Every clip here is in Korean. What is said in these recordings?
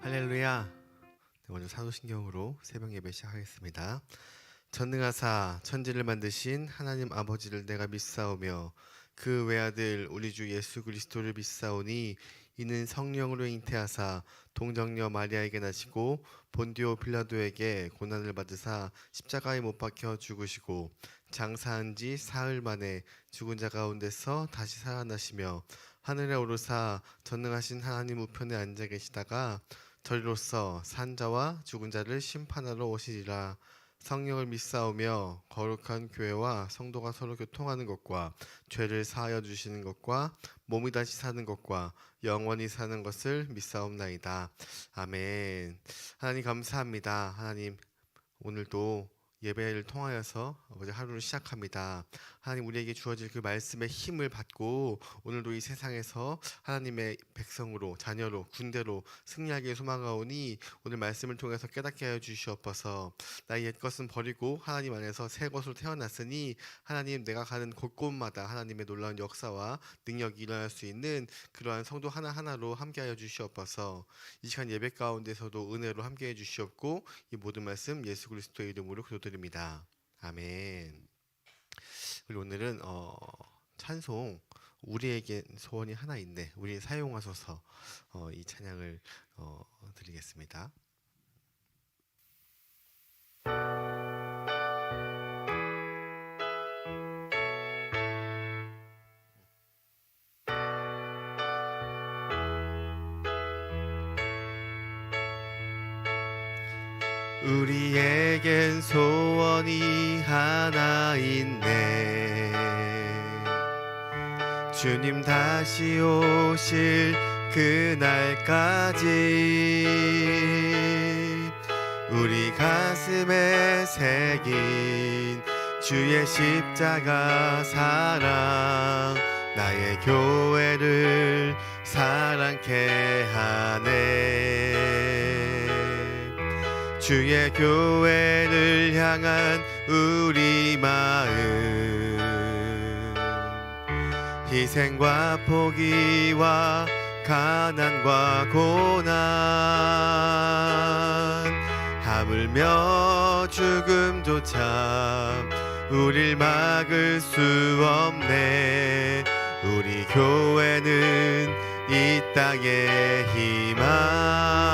할렐루야. 먼저 사도신경으로 새벽 예배 시작하겠습니다. 전능하사 천지를 만드신 하나님 아버지를 내가 믿사오며 그 외아들 우리 주 예수 그리스도를 믿사오니 이는 성령으로 잉태하사 동정녀 마리아에게 나시고 본디오 빌라도에게 고난을 받으사 십자가에 못 박혀 죽으시고 장사한 지 사흘 만에 죽은 자 가운데서 다시 살아나시며 하늘에 오르사 전능하신 하나님 우편에 앉아 계시다가 저리로서 산자와 죽은 자를 심판하러 오시리라. 성령을 믿사오며 거룩한 교회와 성도가 서로 교통하는 것과 죄를 사하여 주시는 것과 몸이 다시 사는 것과 영원히 사는 것을 믿사옵나이다. 아멘. 하나님 감사합니다. 하나님 오늘도 예배를 통하여서 아버지 하루를 시작합니다. 하나님 우리에게 주어질 그 말씀의 힘을 받고 오늘도 이 세상에서 하나님의 백성으로 자녀로 군대로 승리하기를 소망하오니 오늘 말씀을 통해서 깨닫게 하여 주시옵소서. 나의 옛것은 버리고 하나님 안에서 새 것으로 태어났으니 하나님 내가 가는 곳곳마다 하나님의 놀라운 역사와 능력이 일어날 수 있는 그러한 성도 하나하나로 함께하여 주시옵소서. 이 시간 예배 가운데서도 은혜로 함께해 주시옵고 이 모든 말씀 예수 그리스도의 이름으로 기도드립니다. 아멘. 우리 오늘은 찬송 우리에게 소원이 하나 있네 우리 사용하소서 이 찬양을 드리겠습니다. 우리에겐 소원이 하나 있네 주님 다시 오실 그날까지 우리 가슴에 새긴 주의 십자가 사랑 나의 교회를 사랑케 하네 주의 교회를 향한 우리 마음 희생과 포기와 가난과 고난 하물며 죽음조차 우릴 막을 수 없네 우리 교회는 이 땅의 희망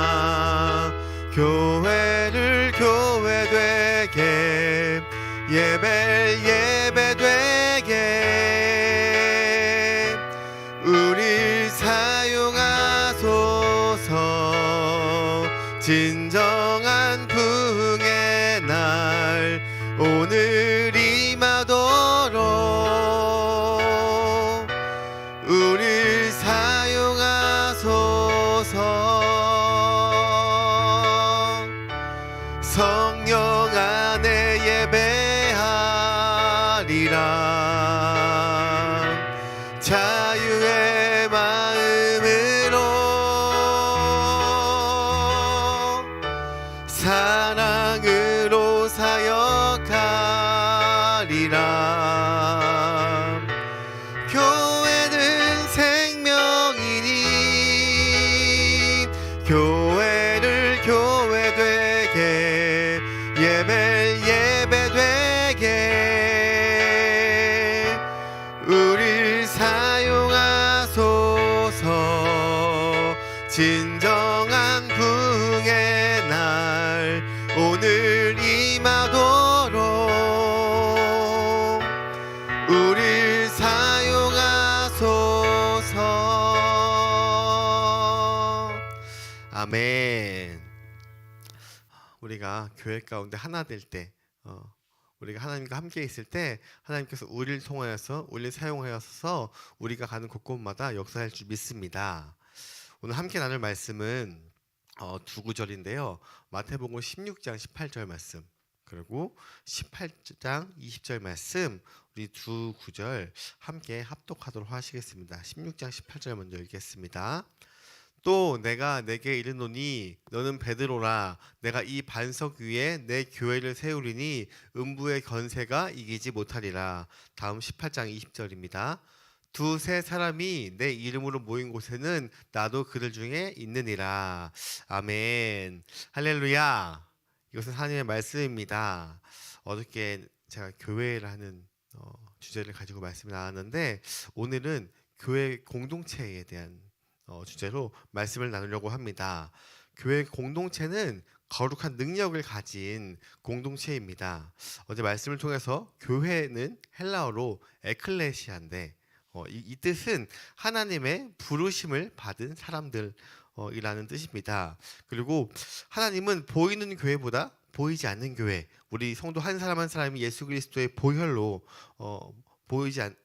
교회를 교회 되게 예배를 예배 되게 우릴 사용하소서 진정한 부흥의 날 오늘 임하도록 우릴 사용하소서 성령 안에 예배하리라 자유의 마음으로 사랑으로 사역하리라 교회는 생명이니 교회를 교회 되게 예배를 예배 되게 우릴 사용하소서 진정한 부흥의 날 오늘 임하도록 우릴 사용하소서 아멘. 우리가 교회 가운데 하나 될 때 우리가 하나님과 함께 있을 때 하나님께서 우리를 통하여서 우리를 사용하여서 우리가 가는 곳곳마다 역사할 줄 믿습니다. 오늘 함께 나눌 말씀은 두 구절인데요. 마태복음 16장 18절 말씀 그리고 18장 20절 말씀 우리 두 구절 함께 합독하도록 하시겠습니다. 16장 18절 먼저 읽겠습니다. 또 내가 내게 이르노니 너는 베드로라 내가 이 반석 위에 내 교회를 세우리니 음부의 권세가 이기지 못하리라. 다음 18장 20절입니다. 두세 사람이 내 이름으로 모인 곳에는 나도 그들 중에 있느니라. 아멘. 할렐루야. 이것은 하나님의 말씀입니다. 어저께 제가 교회를 하는 주제를 가지고 말씀을 나눴는데, 오늘은 교회 공동체에 대한 주제로 말씀을 나누려고 합니다. 교회 공동체는 거룩한 능력을 가진 공동체입니다. 어제 말씀을 통해서 교회는 헬라어로 에클레시아인데, 이 뜻은 하나님의 부르심을 받은 사람들 이라는 뜻입니다. 그리고 하나님은 보이는 교회보다 보이지 않는 교회, 우리 성도 한 사람 한 사람이 예수 그리스도의 보혈로 보이지 않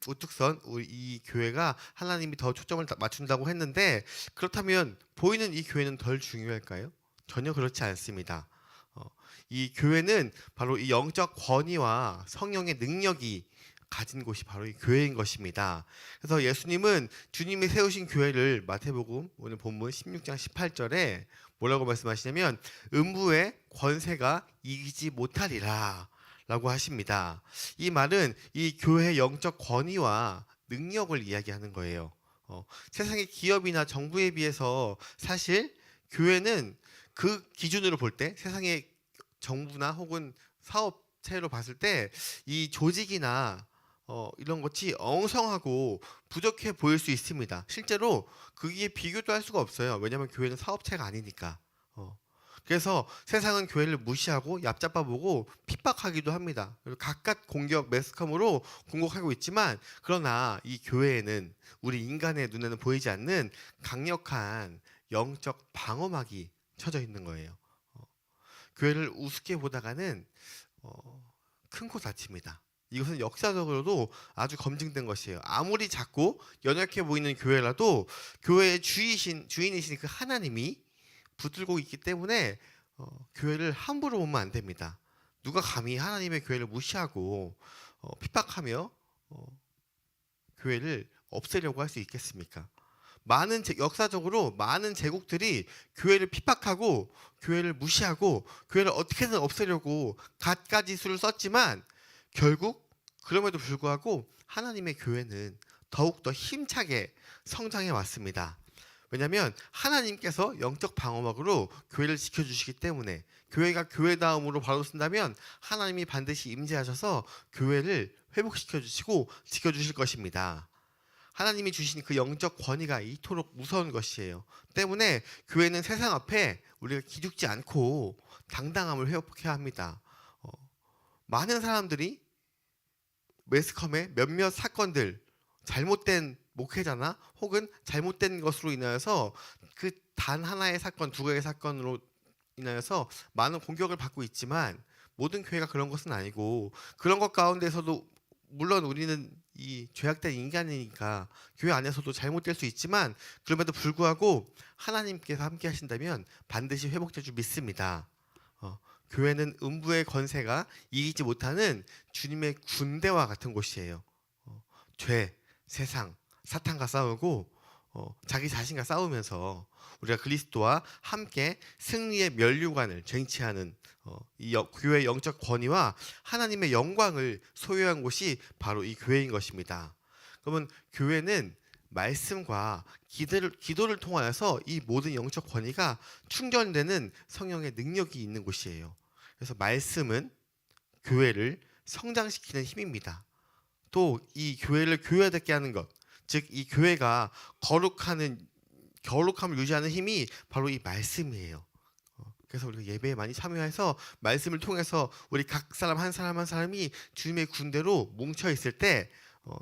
우뚝선 우리 이 교회가 하나님이 더 초점을 맞춘다고 했는데, 그렇다면 보이는 이 교회는 덜 중요할까요? 전혀 그렇지 않습니다. 어, 이 교회는 바로 이 영적 권위와 성령의 능력이 가진 곳이 바로 이 교회인 것입니다. 그래서 예수님은 주님이 세우신 교회를 마태복음 오늘 본문 16장 18절에 뭐라고 말씀하시냐면, 음부의 권세가 이기지 못하리라 라고 하십니다. 이 말은 이 교회의 영적 권위와 능력을 이야기하는 거예요. 세상의 기업이나 정부에 비해서 사실 교회는 그 기준으로 볼 때, 세상의 정부나 혹은 사업체로 봤을 때 이 조직이나 이런 것이 엉성하고 부족해 보일 수 있습니다. 실제로 그게 비교도 할 수가 없어요. 왜냐하면 교회는 사업체가 아니니까. 그래서 세상은 교회를 무시하고 얕잡아 보고 핍박하기도 합니다. 그리고 각각 공격, 매스컴으로 공격하고 있지만, 그러나 이 교회에는 우리 인간의 눈에는 보이지 않는 강력한 영적 방어막이 쳐져 있는 거예요. 교회를 우습게 보다가는 큰 코 다칩니다. 이것은 역사적으로도 아주 검증된 것이에요. 아무리 작고 연약해 보이는 교회라도 교회의 주인이신 그 하나님이 붙들고 있기 때문에 교회를 함부로 보면 안 됩니다. 누가 감히 하나님의 교회를 무시하고 핍박하며 교회를 없애려고 할 수 있겠습니까? 역사적으로 많은 제국들이 교회를 핍박하고 교회를 무시하고 교회를 어떻게든 없애려고 갖가지 수를 썼지만, 결국 그럼에도 불구하고 하나님의 교회는 더욱더 힘차게 성장해 왔습니다. 왜냐하면 하나님께서 영적 방어막으로 교회를 지켜주시기 때문에, 교회가 교회다움으로 바로 쓴다면 하나님이 반드시 임재하셔서 교회를 회복시켜 주시고 지켜주실 것입니다. 하나님이 주신 그 영적 권위가 이토록 무서운 것이에요. 때문에 교회는 세상 앞에 우리가 기죽지 않고 당당함을 회복해야 합니다. 많은 사람들이 매스컴의 몇몇 사건들, 잘못된 목회자나 혹은 잘못된 것으로 인하여서 그 단 하나의 사건, 두 개의 사건으로 인하여서 많은 공격을 받고 있지만, 모든 교회가 그런 것은 아니고, 그런 것 가운데서도 물론 우리는 이 죄악된 인간이니까 교회 안에서도 잘못될 수 있지만, 그럼에도 불구하고 하나님께서 함께 하신다면 반드시 회복될 줄 믿습니다. 교회는 음부의 권세가 이기지 못하는 주님의 군대와 같은 곳이에요. 죄, 세상, 사탄과 싸우고 자기 자신과 싸우면서 우리가 그리스도와 함께 승리의 면류관을 쟁취하는 교회의 영적 권위와 하나님의 영광을 소유한 곳이 바로 이 교회인 것입니다. 그러면 교회는 말씀과 기도를 통하여서 이 모든 영적 권위가 충전되는 성령의 능력이 있는 곳이에요. 그래서 말씀은 교회를 성장시키는 힘입니다. 또 이 교회를 교회답게 하는 것, 즉 이 교회가 거룩함을 유지하는 힘이 바로 이 말씀이에요. 그래서 우리가 예배에 많이 참여해서 말씀을 통해서 우리 각 사람 한 사람 한 사람이 주님의 군대로 뭉쳐 있을 때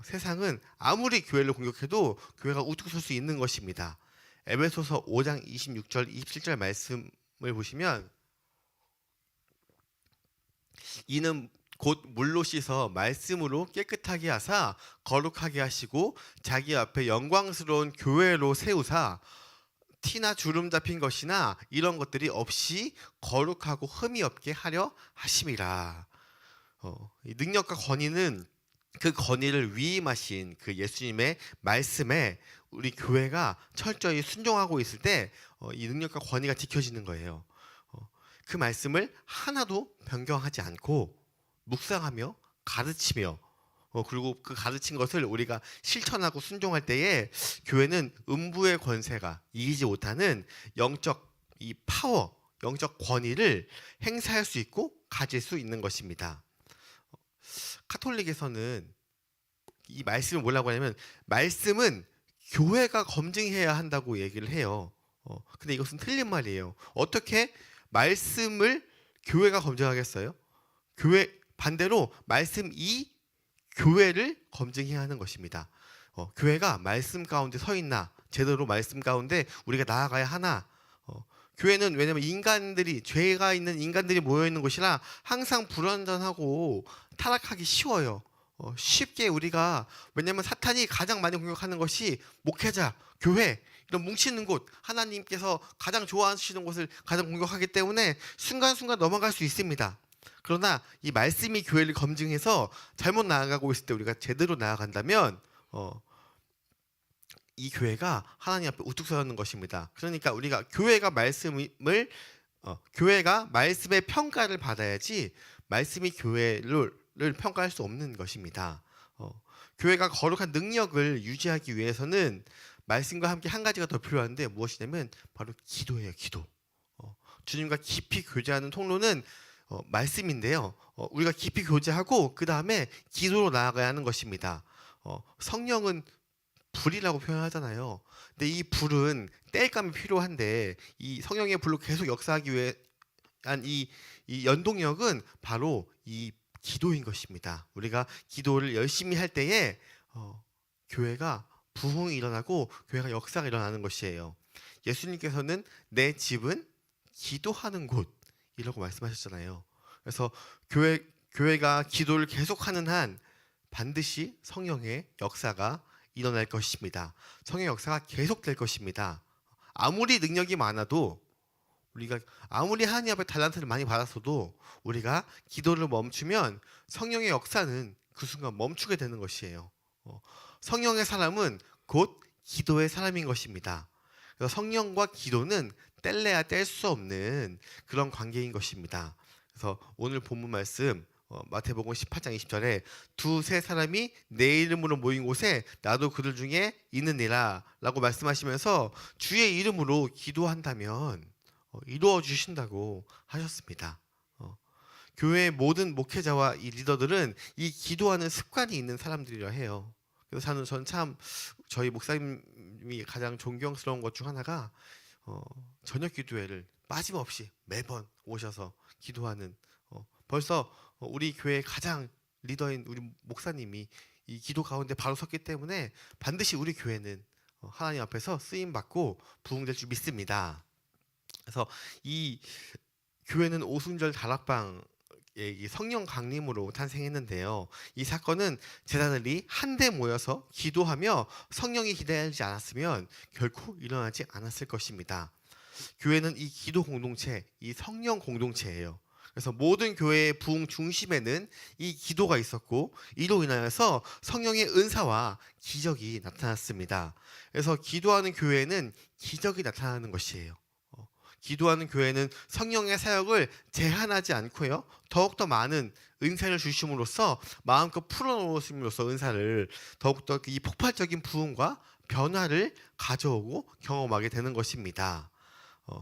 세상은 아무리 교회를 공격해도 교회가 우뚝 설 수 있는 것입니다. 에베소서 5장 26절 27절 말씀을 보시면, 이는 곧 물로 씻어 말씀으로 깨끗하게 하사 거룩하게 하시고 자기 앞에 영광스러운 교회로 세우사 티나 주름 잡힌 것이나 이런 것들이 없이 거룩하고 흠이 없게 하려 하심이라. 이 능력과 권위는 그 권위를 위임하신 그 예수님의 말씀에 우리 교회가 철저히 순종하고 있을 때 이 능력과 권위가 지켜지는 거예요. 그 말씀을 하나도 변경하지 않고 묵상하며 가르치며 그리고 그 가르친 것을 우리가 실천하고 순종할 때에 교회는 음부의 권세가 이기지 못하는 영적 이 파워, 영적 권위를 행사할 수 있고 가질 수 있는 것입니다. 카톨릭에서는 이 말씀을 뭐라고 하냐면 말씀은 교회가 검증해야 한다고 얘기를 해요. 근데 이것은 틀린 말이에요. 어떻게 말씀을 교회가 검증하겠어요? 교회 반대로 말씀이 교회를 검증해야 하는 것입니다. 교회가 말씀 가운데 서 있나, 제대로 말씀 가운데 우리가 나아가야 하나. 교회는 왜냐하면 인간들이 죄가 있는 인간들이 모여 있는 곳이라 항상 불완전하고 타락하기 쉬워요. 쉽게 우리가 왜냐하면 사탄이 가장 많이 공격하는 것이 목회자, 교회 이런 뭉치는 곳, 하나님께서 가장 좋아하시는 곳을 가장 공격하기 때문에 순간순간 넘어갈 수 있습니다. 그러나 이 말씀이 교회를 검증해서 잘못 나아가고 있을 때 우리가 제대로 나아간다면 이 교회가 하나님 앞에 우뚝 서 있는 것입니다. 그러니까 우리가 교회가 말씀의 평가를 받아야지 말씀이 교회를 평가할 수 없는 것입니다. 교회가 거룩한 능력을 유지하기 위해서는 말씀과 함께 한 가지가 더 필요한데 무엇이냐면 바로 기도예요. 기도. 주님과 깊이 교제하는 통로는 말씀인데요. 우리가 깊이 교제하고 그 다음에 기도로 나아가야 하는 것입니다. 성령은 불이라고 표현하잖아요. 근데 이 불은 땔감이 필요한데 이 성령의 불로 계속 역사하기 위한 이 연동력은 바로 이 기도인 것입니다. 우리가 기도를 열심히 할 때에 교회가 부흥이 일어나고 교회가 역사가 일어나는 것이에요. 예수님께서는 내 집은 기도하는 곳이라고 말씀하셨잖아요. 그래서 교회가 기도를 계속하는 한 반드시 성령의 역사가 일어날 것입니다. 성령의 역사가 계속될 것입니다. 아무리 능력이 많아도 우리가 아무리 하나님 앞에 달란트를 많이 받았어도 우리가 기도를 멈추면 성령의 역사는 그 순간 멈추게 되는 것이에요. 성령의 사람은 곧 기도의 사람인 것입니다. 그래서 성령과 기도는 뗄래야 뗄 수 없는 그런 관계인 것입니다. 그래서 오늘 본문 말씀 마태복음 18장 20절에 두세 사람이 내 이름으로 모인 곳에 나도 그들 중에 있느니라 라고 말씀하시면서 주의 이름으로 기도한다면 이루어 주신다고 하셨습니다. 교회의 모든 목회자와 이 리더들은 이 기도하는 습관이 있는 사람들이라 해요. 그래서 저는 참 저희 목사님이 가장 존경스러운 것 중 하나가 저녁 기도회를 빠짐없이 매번 오셔서 기도하는 벌써 우리 교회의 가장 리더인 우리 목사님이 이 기도 가운데 바로 섰기 때문에 반드시 우리 교회는 하나님 앞에서 쓰임 받고 부흥될 줄 믿습니다. 그래서 이 교회는 오순절 다락방의 성령 강림으로 탄생했는데요. 이 사건은 제자들이 한데 모여서 기도하며 성령이 기다리지 않았으면 결코 일어나지 않았을 것입니다. 교회는 이 기도 공동체, 이 성령 공동체예요. 그래서 모든 교회의 부흥 중심에는 이 기도가 있었고 이로 인하여서 성령의 은사와 기적이 나타났습니다. 그래서 기도하는 교회는 기적이 나타나는 것이에요. 기도하는 교회는 성령의 사역을 제한하지 않고요. 더욱더 많은 은사를 주심으로써 마음껏 풀어놓으심으로써 은사를 더욱더 이 폭발적인 부흥과 변화를 가져오고 경험하게 되는 것입니다.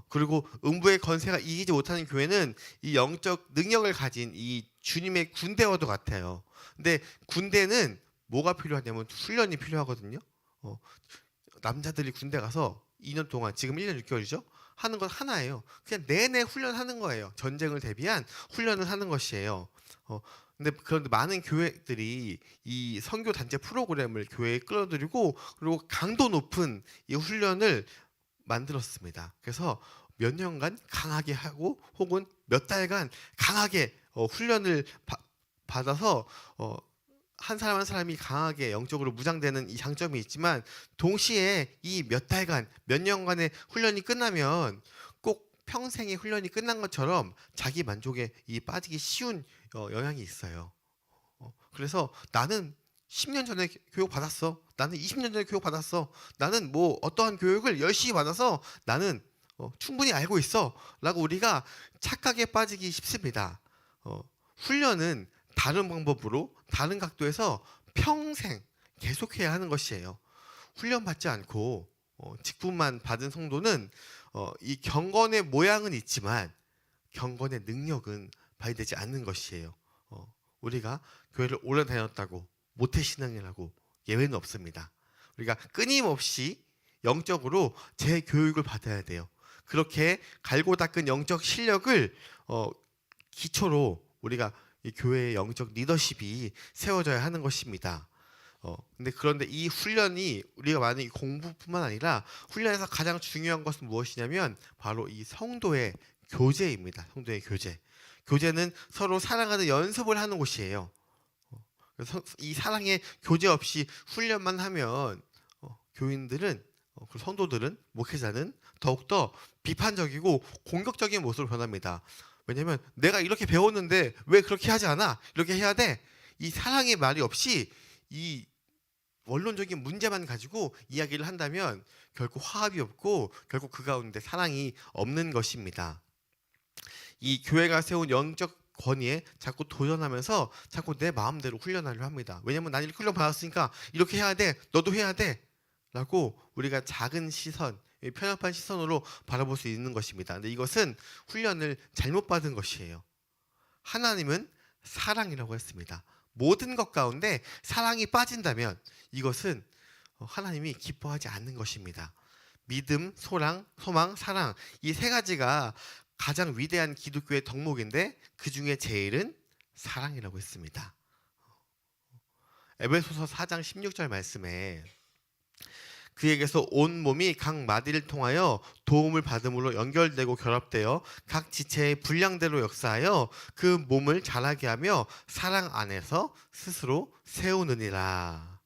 그리고 음부의 권세가 이기지 못하는 교회는 이 영적 능력을 가진 이 주님의 군대와도 같아요. 근데 군대는 뭐가 필요하냐면 훈련이 필요하거든요. 남자들이 군대 가서 2년 동안 지금 1년 6개월이죠. 하는 건 하나예요. 그냥 내내 훈련하는 거예요. 전쟁을 대비한 훈련을 하는 것이에요. 그런데 많은 교회들이 이 선교 단체 프로그램을 교회에 끌어들이고 그리고 강도 높은 이 훈련을 만들었습니다. 그래서 몇 년간 강하게 하고 혹은 몇 달간 강하게 훈련을 받아서 한 사람 한 사람이 강하게 영적으로 무장되는 이 장점이 있지만 동시에 이 몇 달간 몇 년간의 훈련이 끝나면 꼭 평생의 훈련이 끝난 것처럼 자기 만족에 이 빠지기 쉬운 영향이 있어요. 그래서 나는 10년 전에 교육 받았어. 나는 20년 전에 교육 받았어. 나는 뭐 어떠한 교육을 열심히 받아서 나는 충분히 알고 있어 라고 우리가 착각에 빠지기 쉽습니다. 훈련은 다른 방법으로 다른 각도에서 평생 계속해야 하는 것이에요. 훈련받지 않고 직분만 받은 성도는 이 경건의 모양은 있지만 경건의 능력은 발휘되지 않는 것이에요. 우리가 교회를 오래 다녔다고 모태신앙이라고 예외는 없습니다. 우리가 끊임없이 영적으로 재교육을 받아야 돼요. 그렇게 갈고 닦은 영적 실력을 기초로 우리가 이 교회의 영적 리더십이 세워져야 하는 것입니다. 그런데 이 훈련이 우리가 말하는 이 공부뿐만 아니라 훈련에서 가장 중요한 것은 무엇이냐면 바로 이 성도의 교제입니다. 성도의 교제. 교제는 서로 사랑하는 연습을 하는 곳이에요. 그래서 이 사랑의 교제 없이 훈련만 하면 교인들은 성도들은 목회자는 더욱더 비판적이고 공격적인 모습으로 변합니다. 왜냐하면 내가 이렇게 배웠는데 왜 그렇게 하지 않아? 이렇게 해야 돼. 이 사랑의 말이 없이 이 원론적인 문제만 가지고 이야기를 한다면 결국 화합이 없고 결국 그 가운데 사랑이 없는 것입니다. 이 교회가 세운 영적 권위에 자꾸 도전하면서 자꾸 내 마음대로 훈련하려 합니다. 왜냐하면 난 이렇게 훈련 받았으니까 이렇게 해야 돼. 너도 해야 돼. 라고 우리가 작은 시선, 편협한 시선으로 바라볼 수 있는 것입니다. 근데 이것은 훈련을 잘못 받은 것이에요. 하나님은 사랑이라고 했습니다. 모든 것 가운데 사랑이 빠진다면 이것은 하나님이 기뻐하지 않는 것입니다. 믿음, 소망, 사랑 이 세 가지가 가장 위대한 기독교의 덕목인데 그 중에 제일은 사랑이라고 했습니다. 에베소서 4장 16절 말씀에 그에게서 온 몸이 각 마디를 통하여 도움을 받음으로 연결되고 결합되어 각 지체의 분량대로 역사하여 그 몸을 자라게 하며 사랑 안에서 스스로 세우느니라.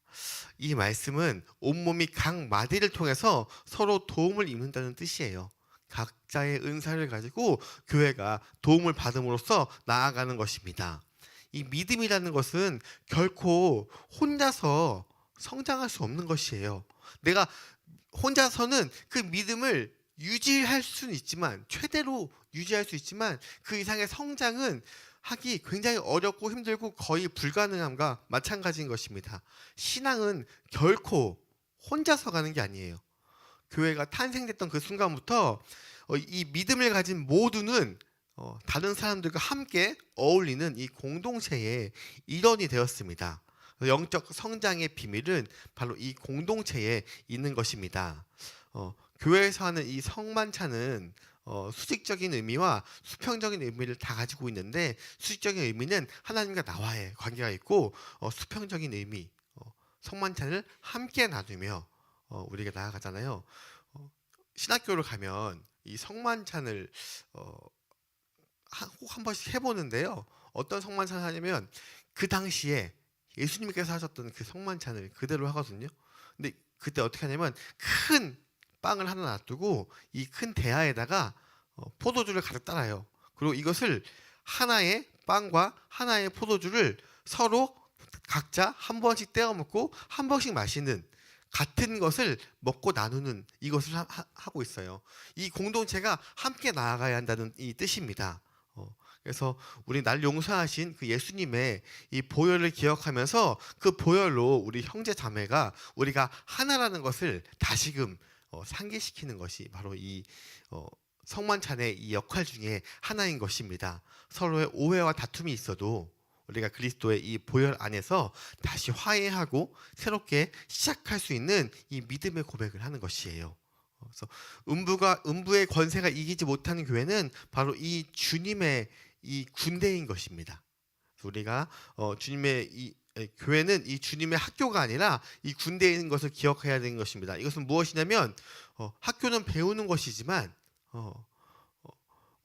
이 말씀은 온몸이 각 마디를 통해서 서로 도움을 입는다는 뜻이에요. 각자의 은사를 가지고 교회가 도움을 받음으로써 나아가는 것입니다. 이 믿음이라는 것은 결코 혼자서 성장할 수 없는 것이에요. 내가 혼자서는 그 믿음을 유지할 수는 있지만 최대로 유지할 수 있지만 그 이상의 성장은 하기 굉장히 어렵고 힘들고 거의 불가능함과 마찬가지인 것입니다. 신앙은 결코 혼자서 가는 게 아니에요. 교회가 탄생됐던 그 순간부터 이 믿음을 가진 모두는 다른 사람들과 함께 어울리는 이 공동체의 일원이 되었습니다. 영적 성장의 비밀은 바로 이 공동체에 있는 것입니다. 교회에서 하는 이 성만찬은 수직적인 의미와 수평적인 의미를 다 가지고 있는데 수직적인 의미는 하나님과 나와의 관계가 있고 수평적인 의미 성만찬을 함께 나누며 우리가 나아가잖아요. 신학교를 가면 이 성만찬을 꼭 한 번씩 해보는데요. 어떤 성만찬을 하냐면 그 당시에 예수님께서 하셨던 그 성만찬을 그대로 하거든요. 근데 그때 어떻게 하냐면 큰 빵을 하나 놔두고 이 큰 대야에다가 포도주를 가득 따라요. 그리고 이것을 하나의 빵과 하나의 포도주를 서로 각자 한 번씩 떼어 먹고 한 번씩 마시는 같은 것을 먹고 나누는 이것을 하고 있어요. 이 공동체가 함께 나아가야 한다는 이 뜻입니다. 그래서 우리 날 용서하신 그 예수님의 이 보혈을 기억하면서 그 보혈로 우리 형제 자매가 우리가 하나라는 것을 다시금 상기시키는 것이 바로 이 성만찬의 이 역할 중에 하나인 것입니다. 서로의 오해와 다툼이 있어도 우리가 그리스도의 이 보혈 안에서 다시 화해하고 새롭게 시작할 수 있는 이 믿음의 고백을 하는 것이에요. 그래서 음부의 권세가 이기지 못하는 교회는 바로 이 주님의 이 군대인 것입니다. 우리가 주님의 이 교회는 이 주님의 학교가 아니라 이 군대인 것을 기억해야 되는 것입니다. 이것은 무엇이냐면 학교는 배우는 것이지만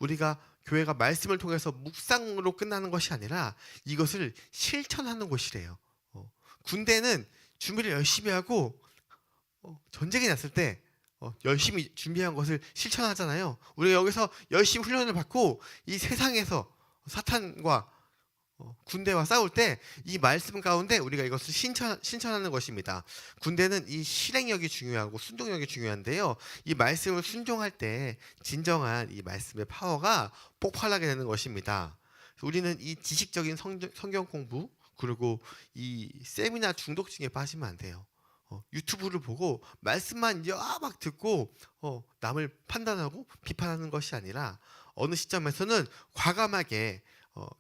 우리가 교회가 말씀을 통해서 묵상으로 끝나는 것이 아니라 이것을 실천하는 곳이래요. 군대는 준비를 열심히 하고 전쟁이 났을 때 열심히 준비한 것을 실천하잖아요. 우리가 여기서 열심히 훈련을 받고 이 세상에서 사탄과 군대와 싸울 때 이 말씀 가운데 우리가 이것을 신천하는 것입니다. 군대는 이 실행력이 중요하고 순종력이 중요한데요. 이 말씀을 순종할 때 진정한 이 말씀의 파워가 폭발하게 되는 것입니다. 우리는 이 지식적인 성경 공부 그리고 이 세미나 중독증에 빠지면 안 돼요. 유튜브를 보고 말씀만 막 듣고 남을 판단하고 비판하는 것이 아니라 어느 시점에서는 과감하게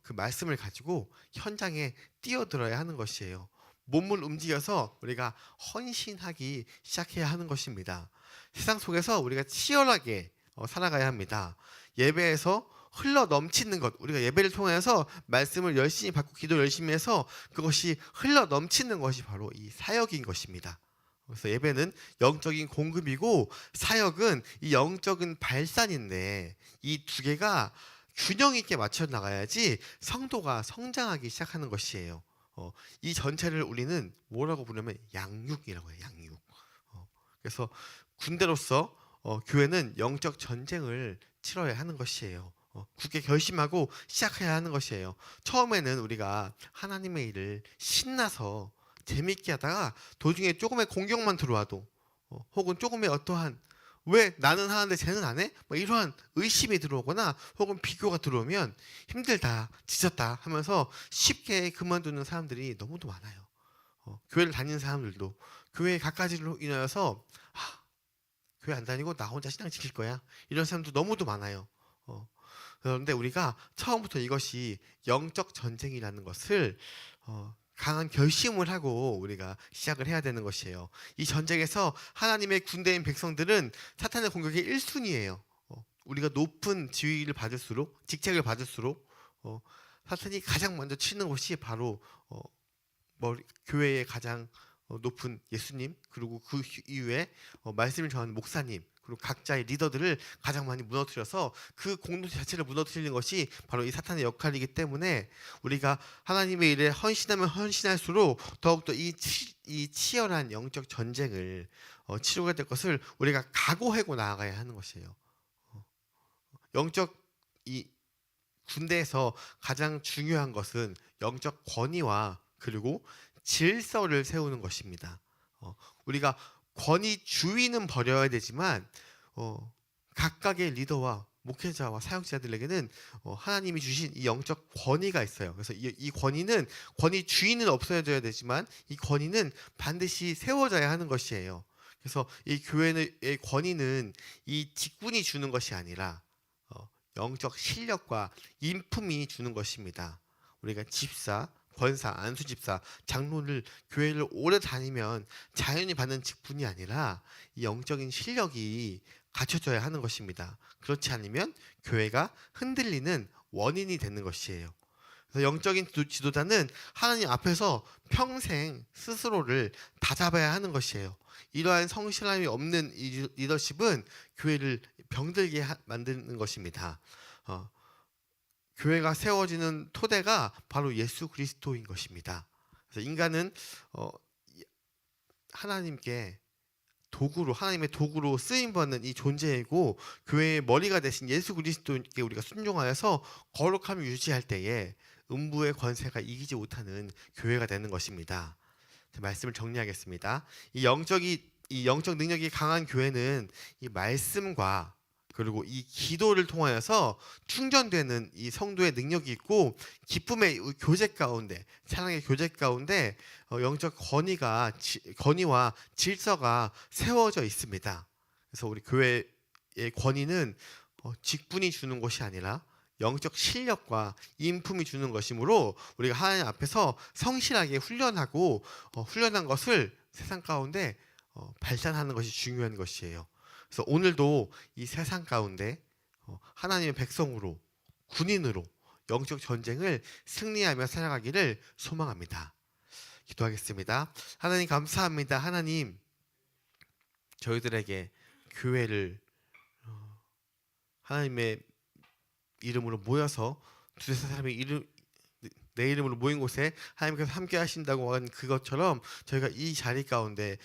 그 말씀을 가지고 현장에 뛰어들어야 하는 것이에요. 몸을 움직여서 우리가 헌신하기 시작해야 하는 것입니다. 세상 속에서 우리가 치열하게 살아가야 합니다. 예배에서 흘러 넘치는 것, 우리가 예배를 통해서 말씀을 열심히 받고 기도 열심히 해서 그것이 흘러 넘치는 것이 바로 이 사역인 것입니다. 그래서 예배는 영적인 공급이고 사역은 이 영적인 발산인데 이 두 개가 균형 있게 맞춰 나가야지 성도가 성장하기 시작하는 것이에요. 이 전체를 우리는 뭐라고 부르면 양육이라고 해요. 양육. 그래서 군대로서 교회는 영적 전쟁을 치러야 하는 것이에요. 굳게 결심하고 시작해야 하는 것이에요. 처음에는 우리가 하나님의 일을 신나서 재미있게 하다가 도중에 조금의 공격만 들어와도 혹은 조금의 어떠한 왜 나는 하는데 쟤는 안 해? 뭐 이러한 의심이 들어오거나 혹은 비교가 들어오면 힘들다, 지쳤다 하면서 쉽게 그만두는 사람들이 너무도 많아요. 교회를 다니는 사람들도 교회 갖가지로 인하여서 교회 안 다니고 나 혼자 신앙 지킬 거야 이런 사람도 너무도 많아요. 그런데 우리가 처음부터 이것이 영적 전쟁이라는 것을 강한 결심을 하고 우리가 시작을 해야 되는 것이에요. 이 전쟁에서 하나님의 군대인 백성들은 사탄의 공격의 1순위예요. 우리가 높은 지위를 받을수록 직책을 받을수록 사탄이 가장 먼저 치는 것이 바로 교회의 가장 높은 예수님 그리고 그 이후에 말씀을 전하는 목사님 그리고 각자의 리더들을 가장 많이 무너뜨려서 그 공동체 자체를 무너뜨리는 것이 바로 이 사탄의 역할이기 때문에 우리가 하나님의 일에 헌신하면 헌신할수록 더욱더 이 치열한 영적 전쟁을 치르게 될 것을 우리가 각오하고 나아가야 하는 것이에요. 영적 이 군대에서 가장 중요한 것은 영적 권위와 그리고 질서를 세우는 것입니다. 우리가 권위 주의는 버려야 되지만 각각의 리더와 목회자와 사역자들에게는 하나님이 주신 이 영적 권위가 있어요. 그래서 이 권위는 권위 주의는 없어져야 되지만 이 권위는 반드시 세워져야 하는 것이에요. 그래서 이 교회의 권위는 이 직분이 주는 것이 아니라 영적 실력과 인품이 주는 것입니다. 우리가 집사, 권사, 안수집사, 장로를 교회를 오래 다니면 자연히 받는 직분이 아니라 이 영적인 실력이 갖춰져야 하는 것입니다. 그렇지 않으면 교회가 흔들리는 원인이 되는 것이에요. 그래서 영적인 지도자는 하나님 앞에서 평생 스스로를 다잡아야 하는 것이에요. 이러한 성실함이 없는 리더십은 교회를 병들게 만드는 것입니다. 교회가 세워지는 토대가 바로 예수 그리스도인 것입니다. 그래서 인간은 하나님의 도구로 쓰임 받는 이 존재이고 교회의 머리가 되신 예수 그리스도께 우리가 순종하여서 거룩함을 유지할 때에 음부의 권세가 이기지 못하는 교회가 되는 것입니다. 말씀을 정리하겠습니다. 이 영적 능력이 강한 교회는 이 말씀과 그리고 이 기도를 통하여서 충전되는 이 성도의 능력이 있고 기쁨의 교제 가운데 찬양의 교제 가운데 영적 권위와 질서가 세워져 있습니다. 그래서 우리 교회의 권위는 직분이 주는 것이 아니라 영적 실력과 인품이 주는 것이므로 우리가 하나님 앞에서 성실하게 훈련한 것을 세상 가운데 발산하는 것이 중요한 것이에요. 그래서 오늘도 이 세상 가운데 하나님의 백성으로 군인으로 영적 전쟁을 승리하며 살아가기를 소망합니다. 기도하겠습니다. 하나님 감사합니다. 하나님 저희들에게 교회를 하나님의 이름으로 모여서 두세 사람의 내 이름으로 모인 곳에 하나님께서 함께 하신다고 한 그것처럼 저희가 이 자리 가운데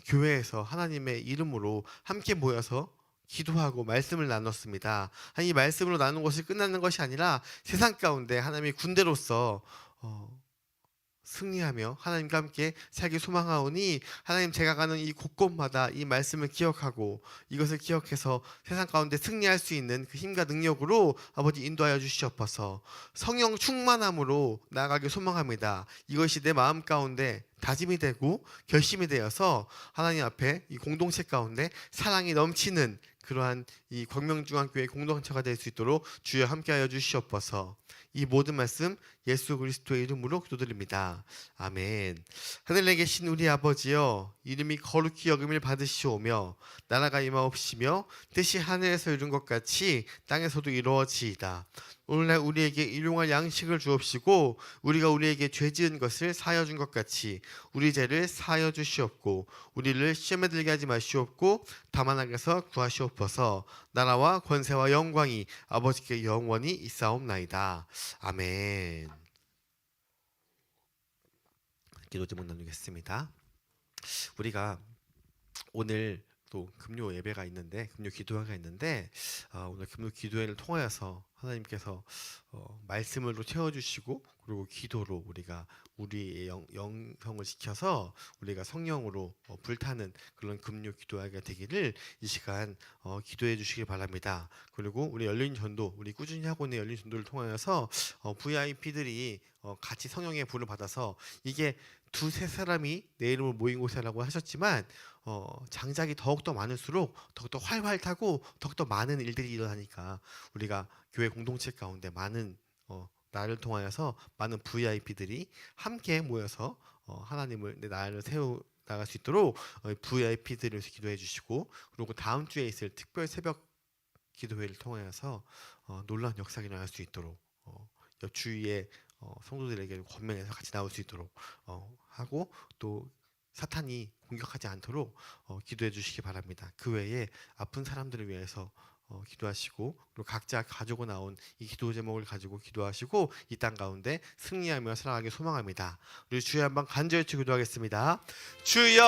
교회에서 하나님의 이름으로 함께 모여서 기도하고 말씀을 나눴습니다. 이 말씀으로 나눈 것이 끝나는 것이 아니라 세상 가운데 하나님의 군대로서 승리하며 하나님과 함께 살기 소망하오니 하나님 제가 가는 이 곳곳마다 이 말씀을 기억하고 이것을 기억해서 세상 가운데 승리할 수 있는 그 힘과 능력으로 아버지 인도하여 주시옵소서. 성령 충만함으로 나아가길 소망합니다. 이것이 내 마음 가운데 다짐이 되고 결심이 되어서 하나님 앞에 이 공동체 가운데 사랑이 넘치는 그러한 이 광명중앙교회 공동체가 될 수 있도록 주여 함께하여 주시옵소서. 이 모든 말씀 예수 그리스도의 이름으로 기도드립니다. 아멘. 하늘에 계신 우리 아버지여, 이름이 거룩히 여김을 받으시오며 나라가 임하옵시며 뜻이 하늘에서 이룬 것 같이 땅에서도 이루어지이다. 오늘날 우리에게 일용할 양식을 주옵시고 우리가 우리에게 죄 지은 것을 사하여 준 것 같이 우리 죄를 사하여 주시옵고 우리를 시험에 들게 하지 마시옵고 다만 악에서 구하시옵소서. 나라와 권세와 영광이 아버지께 영원히 있사옵나이다. 아멘. 기도 제목 나누겠습니다. 우리가 오늘 또 금요 예배가 있는데, 금요 기도회가 있는데, 오늘 금요 기도회를 통하여서 하나님께서 말씀으로 채워주시고, 그리고 기도로 우리가 우리의 영성을 지켜서 우리가 성령으로 불타는 그런 금요 기도회가 되기를 이 시간 기도해 주시기 바랍니다. 그리고 우리 열린 전도, 우리 꾸준히 하고 있는 열린 전도를 통하여서 VIP들이 같이 성령의 불을 받아서 이게 두세 사람이 내 이름을 모인 곳이라고 하셨지만 장작이 더욱더 많을수록 더욱더 활활 타고 더욱더 많은 일들이 일어나니까 우리가 교회 공동체 가운데 많은 나를 통하여서 많은 VIP들이 함께 모여서 하나님을 내 나라를 세워 나갈 수 있도록 VIP들을 기도해 주시고, 그리고 다음 주에 있을 특별 새벽 기도회를 통하여서 놀라운 역사가 일어날 수 있도록 주위에 성도들에게 권면해서 같이 나올 수 있도록 하고, 또 사탄이 공격하지 않도록 기도해 주시기 바랍니다. 그 외에 아픈 사람들을 위해서 기도하시고, 그리고 각자 가지고 나온 이 기도 제목을 가지고 기도하시고 이 땅 가운데 승리하며 살아가길 소망합니다. 우리 주여 한번 간절히 기도하겠습니다. 주여